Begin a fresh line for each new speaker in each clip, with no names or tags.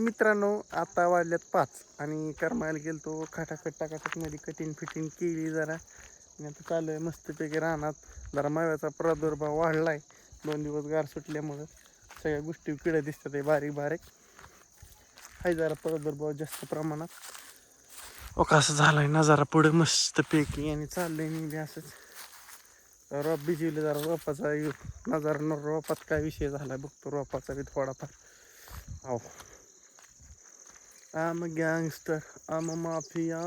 मित्रांनो आता वाजल्यात 5 आणि करमायला गेलतो खटाखट मध्ये कटिंग फिटिंग केली जरा आणि आता चालू आहे मस्तपैकी रानात. जरा माव्याचा प्रादुर्भाव वाढलाय 2 दिवस गार सुटल्यामुळं सगळ्या गोष्टी किडे दिसतात आहे बारीक बारीक. हाय जरा प्रादुर्भाव जास्त प्रमाणात कसं झालाय ना जरा पुढे मस्तपैकी आणि चाललंय मी बी असंच. रोप भिजवले जरा रोपाचा नजर रोपात काय विषय झालाय बघतो रोपाचा बी थोडाफार. हो I'm a gangster, I'm a mafia,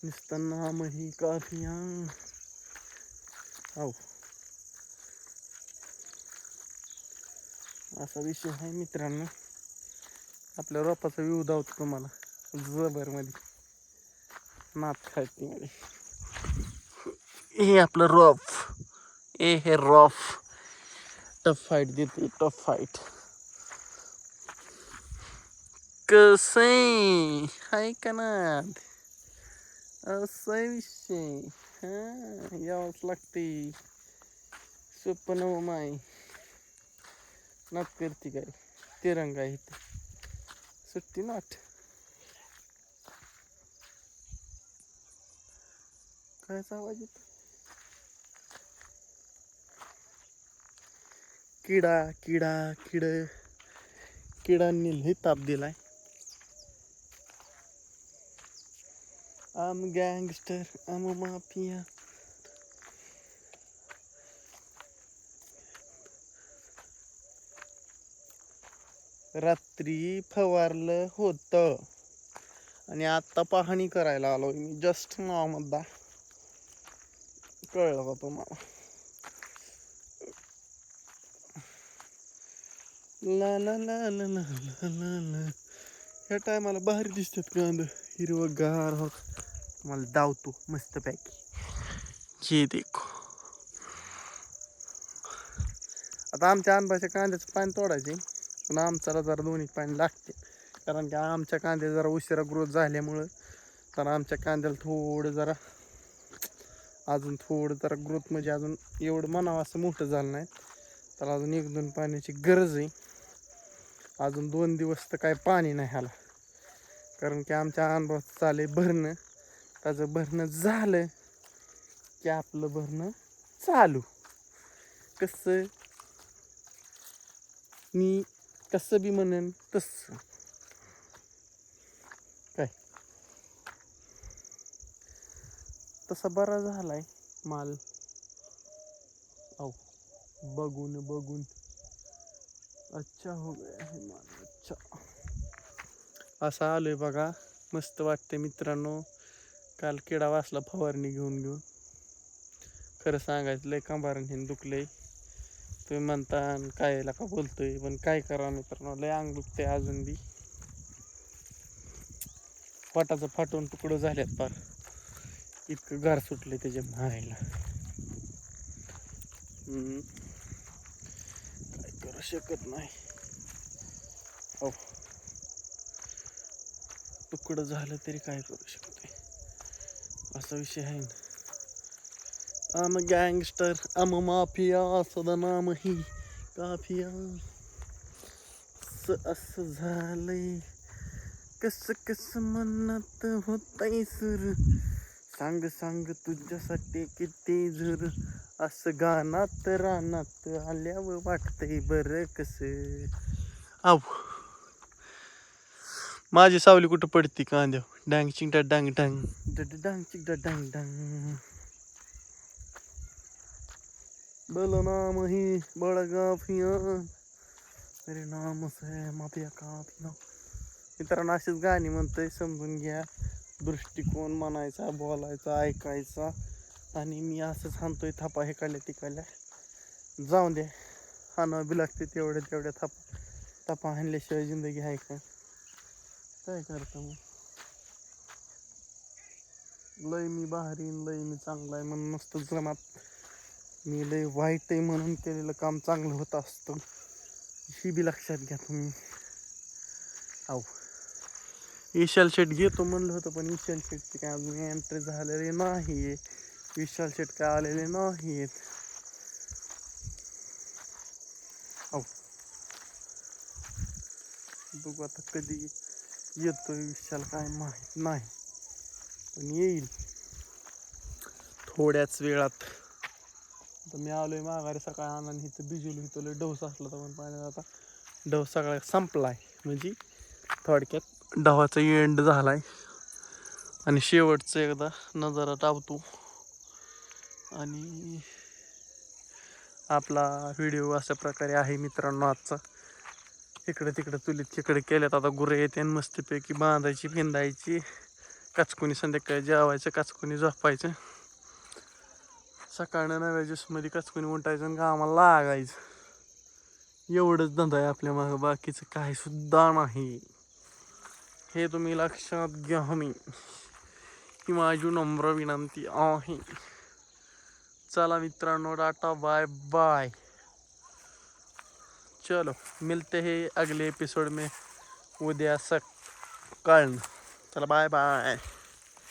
नुसतं नाम ही काफिया. हो असा विषय आहे मित्रांनो. आपल्या रोपाचा व्ह्यू दावतो तुम्हाला जबर मध्ये नात खायची मध्ये. हे आपलं रोप हे रोप टफ फाईट देते टफ फाईट. कसं हाय का ना असा विषय. हा यावंच लागते सोपं नव माय. नाट करते काय तिरंगा इथे सुट्टी नाट. कायचा आवाज येतो? किडांनी लई ताप दिलाय. I'm a gangster, I'm a mafia. रात्री फवारलं होतं आणि आता पाहणी करायला आलो मी जस्ट नाव मध्ये. कळलं का तुम्हाला? ला ला ला ला ला ला ला ला. ह्या टायमाला भारी दिसतात कांदा हिरवं गार हो. मला दावतो मस्त पैकी. ये देखो आता आमच्या आंब्याच्या कांद्याचं पाणी तोडायचे पण आमच्याला जरा दोन्ही पाणी लागते कारण की आमच्या कांदे जरा उशिरा ग्रोथ झाल्यामुळं तर आमच्या कांद्याला थोडं जरा ग्रोथ म्हणजे अजून एवढं म्हणावं असं मोठं झालं नाही. तर अजून 1-2 पाण्याची गरज आहे. अजून 2 दिवस तर काय पाणी नाही ह्याला कारण की आमच्या अनुभवाचं चालू भरणं. त्याचं भरणं झालं की आपलं भरणं चालू. कसं मी कसं बी म्हणेन तसं काय तसा बरा झालाय माल. औ बघून अच्छा हो गया है माल अच्छा. असा आलोय बघा मस्त वाटते मित्रांनो. काल किडा वाचला फवारणी घेऊन खरं सांगायचं लय कंबारन हे दुखलंय. तुम्ही म्हणता काय का बोलतोय पण काय करा मित्रांनो लय अंग दुखते अजून बी. पोटाचं फाटून तुकडं झाल्यात पार इतकं गार सुटले त्याच्या मायला. काय करू शकत नाही. हो तुकडं झालं तरी काय करू शकते असा विषय आहे ना. I'm a gangster, I'm a mafia, सदा नाम ही काफिया. असं झालंय कसं म्हणत होतंय सुर. सांग तुझ्यासाठी किती झुर. असं गानात रानात आल्यावर वाटतंय बरं कसं. आव माझी सावली कुठं पडती कांद्यावर. डांग चिंगटा डांग डांग डांग चिंगटा डांग डांग. बोलो नाम ही बड़ा काफिया मेरे नाम से माफिया काफिया. मित्रांनो अशीच गाणी म्हणतोय समजून घ्या. दृष्टिकोन म्हणायचा बोलायचा ऐकायचा आणि मी असंच हाणतोय थापा हेकाल्या तिकाल्या. जाऊन दे हाणावं बी लागते तेवढ्या थापा हाणल्याशिवाय जिंदगी आहे का. काय करता मग. लय मी भारी लय मी चांगला आहे म्हणून नसतं जमात. मी लय वाईट आहे म्हणून केलेलं काम चांगलं होत असतं ही बी लक्षात घ्या तुम्ही. हो विशाल शेट घेतो म्हणलं होतं पण विशाल शेटचे काय अजून एंट्री झालेले नाही. विशाल शेट काय आलेले नाहीत. हो बघू आता कधी येतोय विशाल काय माहीत नाही, पण येईल थोड्याच वेळात. आता मी आलोय माघारी सकाळी आणून इथं भिजवलं, इथं लय डोस असला तर पण पाण्यात. आता डोस सगळा संपलाय, म्हणजे थोडक्यात डवाचा एंड झालाय. आणि शेवटचं एकदा नजारा टावतो आणि आपला व्हिडिओ अशा प्रकारे आहे मित्रांनो आजचा. इकडे तिकडे चुलीत तिकडे केल्यात, आता गुरे येते मस्तपैकी बांधायची पिंधायची, काचकुनी संध्याकाळी जेवायचं, काचकुनी झोपायचं, सकाळनं नव्या ज्यूसमध्ये काचकुनी उंटायचं आणि कामाला लागायचं. एवढंच धंदा आहे आपल्या मागं, बाकीचं काही सुद्धा नाही. हे तुम्ही लक्षात घ्या, ही माझी नम्र विनंती आहे. चला मित्रांनो, टाटा बाय बाय. चलो मिलते हैं अगले एपिसोड में उद्या सकाळ. चला बाय बाय.